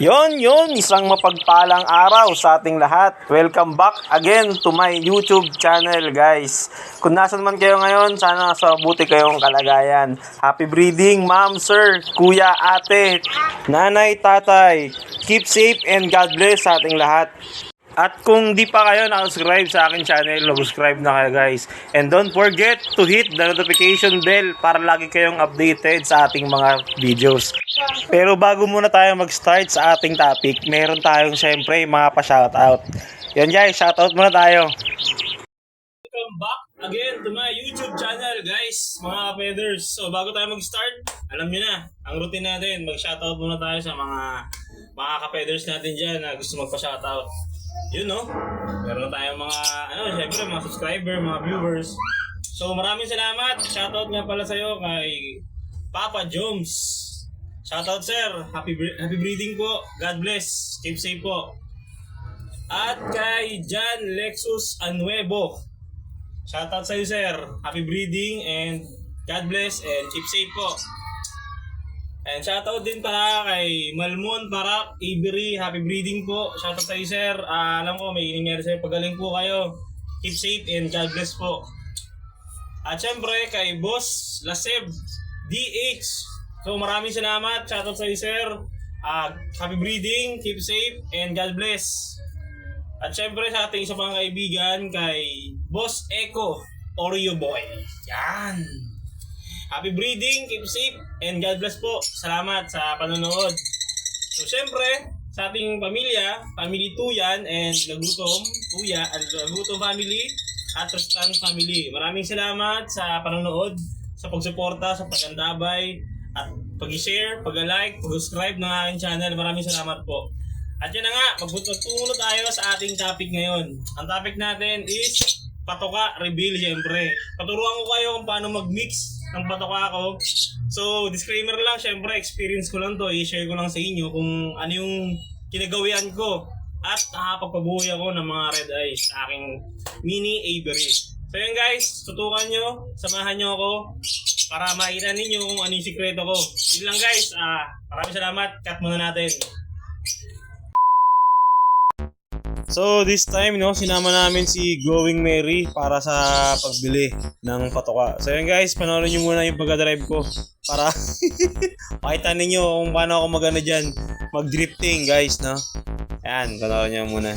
Yon, isang mapagpalang araw sa ating lahat. Welcome back again to my YouTube channel, guys. Kung nasan man kayo ngayon, sana nasa mabuti kayong kalagayan. Happy breeding, ma'am, sir, kuya, ate, nanay, tatay. Keep safe and God bless sa ating lahat. At kung di pa kayo nakasubscribe sa akin channel, mag-subscribe na kayo, guys. And don't forget to hit the notification bell para lagi kayong updated sa ating mga videos. Pero bago muna tayo mag-start sa ating topic, meron tayong syempre mga pa-shoutout. Yan guys, shoutout muna tayo. Welcome back again to my YouTube channel, guys, mga kapeders. So bago tayo mag-start, alam nyo na, ang routine natin, mag-shoutout muna tayo sa mga kapeders natin dyan na gusto magpa-shoutout. Yun, no? Meron tayong mga, syempre mga subscriber, mga viewers. So maraming salamat. Shoutout nga pala sa'yo kay Papa Joms. Shoutout, sir. Happy breeding po. God bless. Keep safe po. At kay John Lexus Anuevo. Shoutout sa'yo, sir. Happy breeding and God bless and keep safe po. And shoutout din pala kay Malmon Parap Ibery. Happy breeding po. Shoutout sa'yo, sir. Alam ko may nangyari sa'yo. Pagaling po kayo. Keep safe and God bless po. At syempre kay Boss Laseb DH. So maraming salamat. Shoutout sa'yo, sir. Happy breeding. Keep safe and God bless. At syempre sa ating isa pang kaibigan kay Boss Echo Oreo Boy. Yan. Happy breeding, keep safe, and God bless po. Salamat sa panonood. So, syempre, sa ating pamilya, Family Tuyan and Lagutom Family at Tristan Family. Maraming salamat sa panonood, sa pagsuporta, sa pag-andabay, at pag-share, pag-like, pag-subscribe ng aking channel. Maraming salamat po. At yan na nga, magtungo tayo sa ating topic ngayon. Ang topic natin is patoka reveal, syempre. Paturuan ko kayo kung paano mag-mix ng patoka ko. So, disclaimer lang, syempre, experience ko lang to. I-share ko lang sa inyo kung ano yung kinagawian ko. At nakapagpabuhay ako ng mga red eyes sa aking mini Avery. So yun guys, tutukan nyo, samahan nyo ako para makita ninyo kung ano yung sikreto ko. Yun lang guys, maraming salamat. Cut muna natin. So this time, sinama namin si Going Mary para sa pagbili ng patoka. So yun guys, panoorin nyo muna yung pagka-drive ko para makita ninyo kung paano ako dyan, mag-drifting guys, no? Ayan, panoorin nyo muna.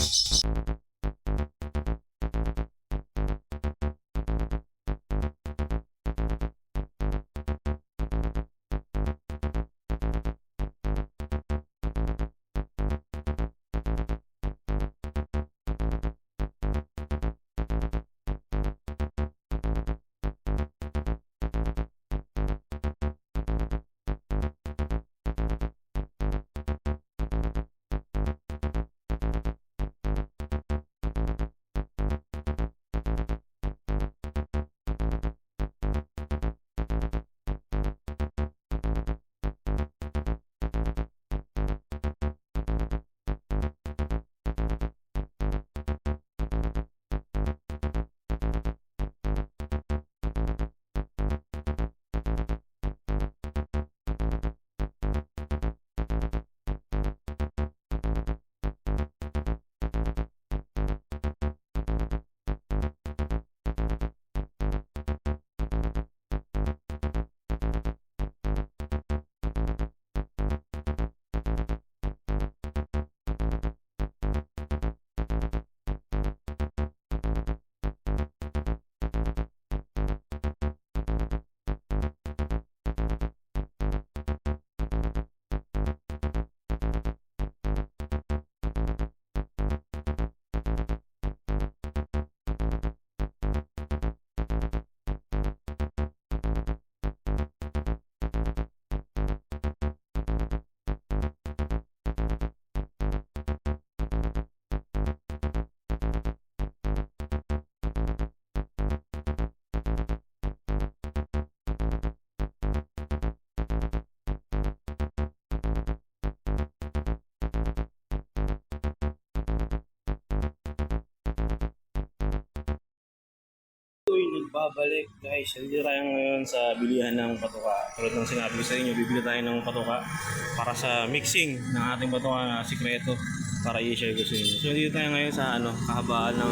Uy, nagbabalik guys. Hindi tayo ngayon sa bilihan ng patuka. Tulad ng sinabi ko sa inyo, bibili tayo ng patuka para sa mixing ng ating patuka na sikreto para i-share ko sa inyo. So dito tayo ngayon sa kahabaan ng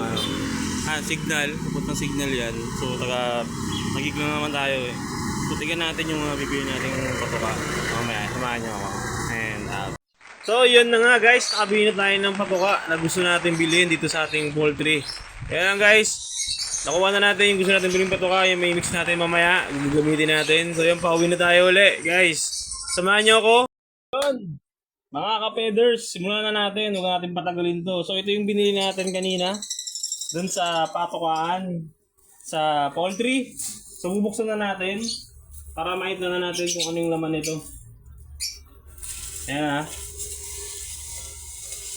signal. Papuntang signal yan. So nagig lang naman tayo eh. So tignan natin yung mga bibili nating patuka. Mamaya, samahan nyo ako. And out. So yun na nga guys, nakabili na tayo ng patuka na gusto natin bilhin dito sa ating poultry. Kaya lang guys, nakuha na natin yung gusto natin bilhin patuka, yung may mix natin mamaya, gagamitin natin. So yan, pauwi na tayo uli guys. Samahan nyo ako. Yun, mga ka-feathers, simulan na natin, huwag natin patagalin to. So ito yung binili natin kanina dun sa patukaan sa poultry. So bubuksan na natin para makita na natin kung ano yung laman nito. Ayan ha.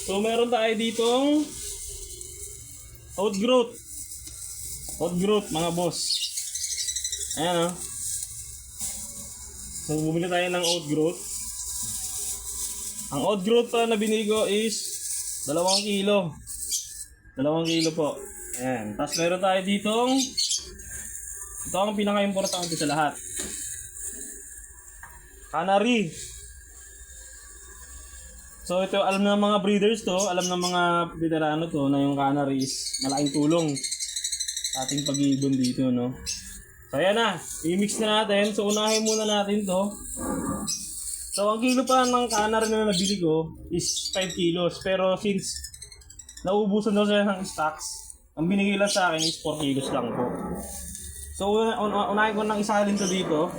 So meron tayo ditong outgrowth mga boss. Ayan o. So bumili tayo ng outgrowth. Ang outgrowth pa na binili ko is 2 kilo. 2 kilo po. Ayan. Tapos meron tayo ditong, ito ang pinaka-importante sa lahat, canary. So ito, alam ng mga breeders to, alam ng mga veterano to na yung canary is malaking tulong sa ating pag-iibon dito, no? So ayan na, i-mix na natin. So unahin muna natin to. So ang kilo pa ng canary na nabili ko is 5 kilos. Pero since nauubusan daw sila ng stocks, ang binigay lang sa akin is 4 kilos lang po. So unahin ko nang isalin to dito.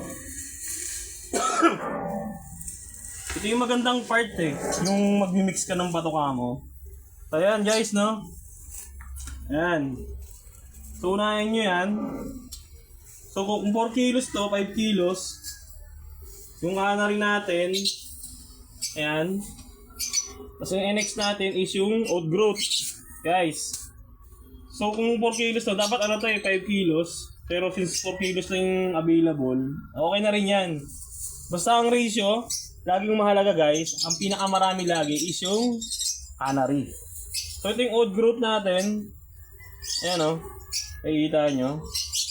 Ito yung magandang part eh, yung mag-mix ka ng patuka mo. So ayan guys, no? Ayan. So unahin nyo yan. So kung 4 kilos to, 5 kilos, yung canary natin, ayan. Tapos yung NX natin is yung outgrowth, guys. So kung 4 kilos to, dapat ano tayo, 5 kilos. Pero since 4 kilos na yung available, okay na rin yan. Basta ang ratio, laging mahalaga guys, ang pinakamarami lagi is yung canary. So ito yung outgrowth natin. Ayan o, nakikita nyo.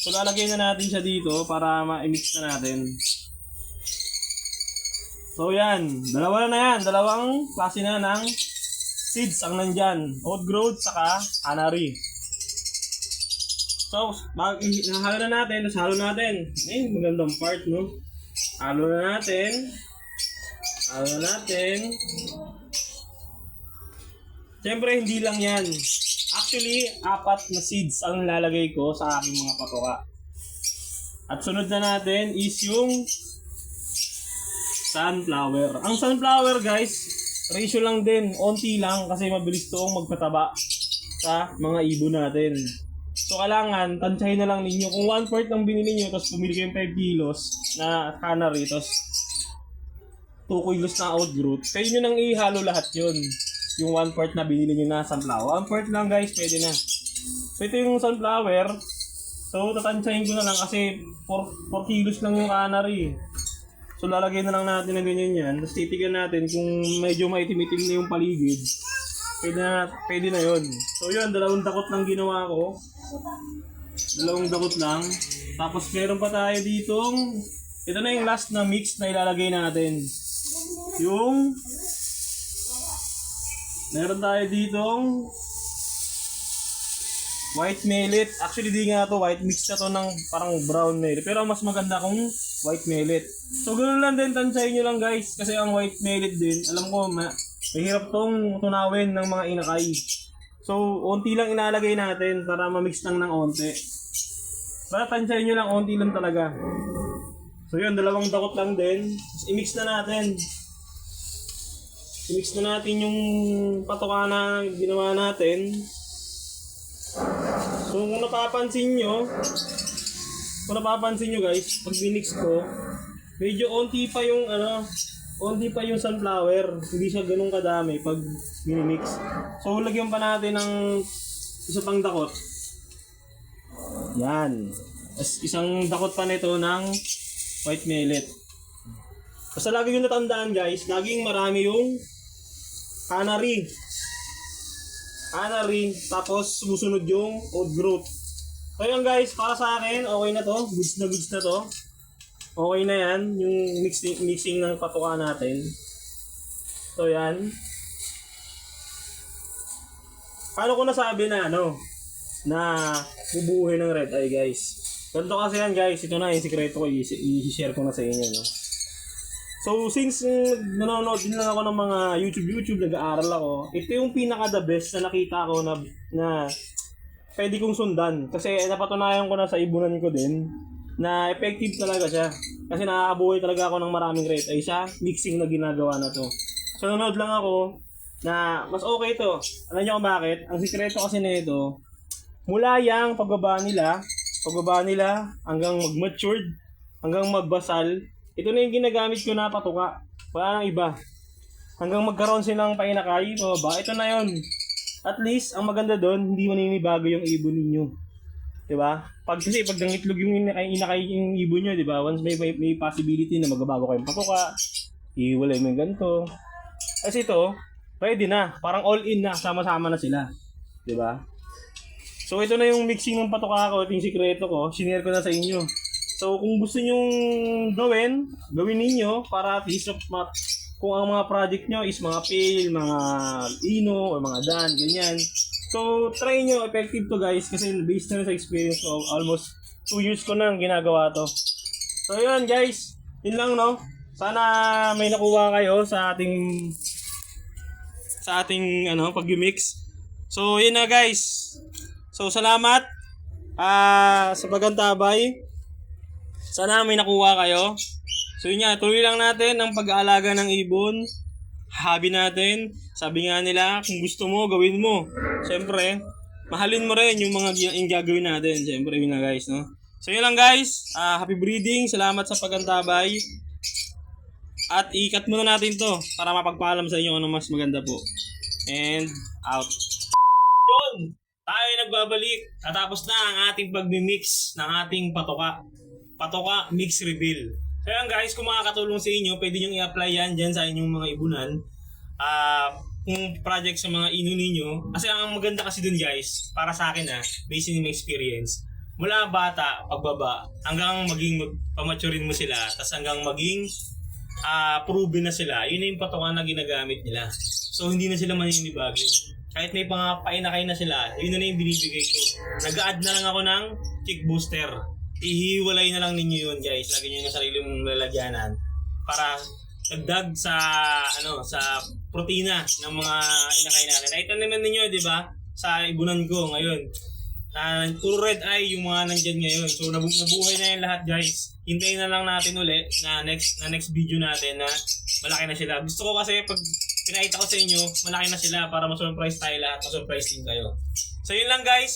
So lalagay na natin siya dito para ma-mix na natin. So yan, dalawa na yan. Dalawang klase na ng seeds ang nandyan. Outgrowth saka canary. So, halo na natin, tapos halo natin. Ay, magandang part, no? Halo na natin. Halo na natin. Siyempre, hindi lang yan. Actually, 4 na seeds ang lalagay ko sa aking mga patuka. At sunod na natin is yung sunflower. Ang sunflower, guys, ratio lang din. Onti lang kasi mabilis toong magpataba sa mga ibon natin. So, kailangan, tansyahin na lang ninyo. Kung 1/4 ang binili nyo, tapos pumili kayo 5 kilos na canary, tapos 2 kilos na outgrowth, kayo nyo nang ihalo lahat yun. Yung 1/4 na binili nyo na sunflower. 1/4 lang guys, pwede na. So, ito yung sunflower. So, tatansyahin ko na lang kasi 4 kilos lang yung canary. So, lalagay na lang natin na ganyan yan. Tapos, titigan natin kung medyo maitim-itim na yung paligid. Pwede na yun. So, yun, 2 dakot lang ginawa ko. 2 dakot lang. Tapos, meron pa tayo ditong, ito na yung last na mix na ilalagay natin. Yung meron tayo ditong white millet. Actually di nga to white, mix na to ng parang brown millet. Pero mas maganda kung white millet. So ganoon lang din, tansyahin nyo lang guys. Kasi ang white millet din, alam ko mahirap tong tunawin ng mga inakay. So onti lang inalagay natin para ma-mix lang ng onti. Para tansyahin nyo lang, onti lang talaga. So yun, 2 dakot lang din. Tapos i-mix na natin. I-mix na natin yung patuka na ginawa natin. So kung napapansin nyo guys, pag binix ko, medyo onti pa yung sunflower. Hindi siya ganun kadami pag minimix. So lagyan pa natin ng isa pang dakot. Yan. Isang dakot pa nito ng white millet. Basta lagi yung natandaan guys, laging marami yung canary, tapos susunod yung outgrowth. So yun guys, para sa akin, okay na to. Goods na to. Okay na yan, yung mixing ng patuka natin. So yan. Paano ko nasabi na na bubuhay ng red eye guys? Ganito kasi yan guys, ito na yung sikreto ko, i-share ko na sa inyo. No? So since nanonood din lang ako ng mga YouTube, nag-aaral ako, ito yung pinaka the best na nakita ko na pwede kong sundan. Kasi napatunayan ko na sa ibunan ko din na effective talaga siya. Kasi nakakabuhay talaga ako ng maraming red eye sa mixing na ginagawa na to. So nanonood lang ako na mas okay to. Alam niyo kung bakit? Ang sikreto kasi nito, mula yang pagbaba nila hanggang mag-matured, hanggang magbasal, ito na yung ginagamit ko na patuka. Wala nang iba. Hanggang magkaroon silang painakay, pababa, ito na yon. At least, ang maganda doon, hindi maninibago yung ibon ninyo. Diba? Pag nangitlog yung inakay yung ibon nyo, diba? Once may possibility na magbabago kayong patuka, iwalay mo yung ganito. Kasi ito, pwede na. Parang all-in na. Sama-sama na sila. Diba? So, ito na yung mixing ng patuka ko. Ito yung sikreto ko. Sinare ko na sa inyo. So, kung gusto nyong gawin ninyo para at least kung ang mga project nyo is mga pale, mga ino, o mga dan, ganyan. So, try nyo. Effective to guys kasi based na sa experience ko, almost 2 years ko nang ginagawa to. So, yun guys. Yun lang no. Sana may nakuha kayo sa ating pag-mix. So, yun na guys. So, salamat sa pagantabay. Sana may nakuha kayo. So yun nga, tuloy lang natin ang pag-aalaga ng ibon. Hobby natin. Sabi nga nila, kung gusto mo, gawin mo. Siyempre, mahalin mo rin yung mga yung gagawin natin. Siyempre, yun na guys, no? So yun lang guys. Happy breeding. Salamat sa pagantabay. At ikat muna natin to para mapagpaalam sa inyo ano mas maganda po. And out. Yun! Tayo nagbabalik. Tatapos na ang ating pag-mix ng ating patoka. Patoka mix reveal. So yan guys, kung makakatulong sa inyo, pwede nyo i-apply yan dyan sa inyong mga ibunan. Kung project sa mga ino ninyo. Kasi ang maganda kasi dun guys, para sa akin based on my experience, mula bata, pagbaba, hanggang maging pamaturin mo sila, tas hanggang maging proven na sila, yun na yung patoka na ginagamit nila. So hindi na sila maninibago. Kahit may painakay na sila, yun na yung binibigay ko. Nag-add na lang ako ng kick booster. Ihiwalay na lang ninyo yun guys. Lagyan nyo yung sarili mong lalagyanan para dagdag sa sa protina ng mga inakay natin. Nakita naman ninyo, di ba? Sa ibunan ko ngayon. Puro red eye yung mga nandyan ngayon. So nabuhay na yung lahat guys. Hintayin na lang natin uli na next video natin na malaki na sila. Gusto ko kasi pag pinakita ko sa inyo, malaki na sila para ma-surprise tayo lahat. Ma-surprise din kayo. So yun lang guys,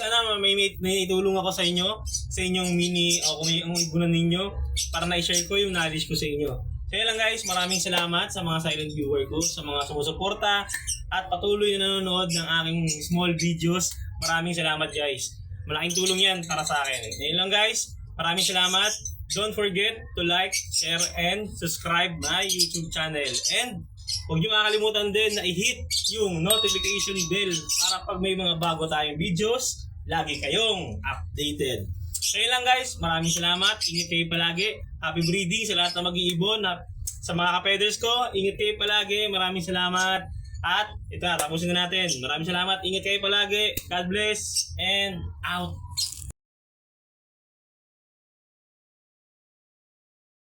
may itulong ako sa inyo, sa inyong mini o kung ang ibunan ninyo para na-share ko yung knowledge ko sa inyo. So yun lang guys, maraming salamat sa mga silent viewer ko, sa mga sumusuporta at patuloy na nanonood ng aking small videos. Maraming salamat guys. Malaking tulong yan para sa akin. Yun lang guys, maraming salamat. Don't forget to like, share, and subscribe my YouTube channel. And huwag niyo makakalimutan din na i-hit yung notification bell para pag may mga bago tayong videos, lagi kayong updated. So yun lang guys, maraming salamat. Ingat kayo palagi. Happy breeding sa lahat na mag-iibon. Sa mga kapeders ko, ingat kayo palagi. Maraming salamat. At ito, tapusin na natin. Maraming salamat. Ingat kayo palagi. God bless and out.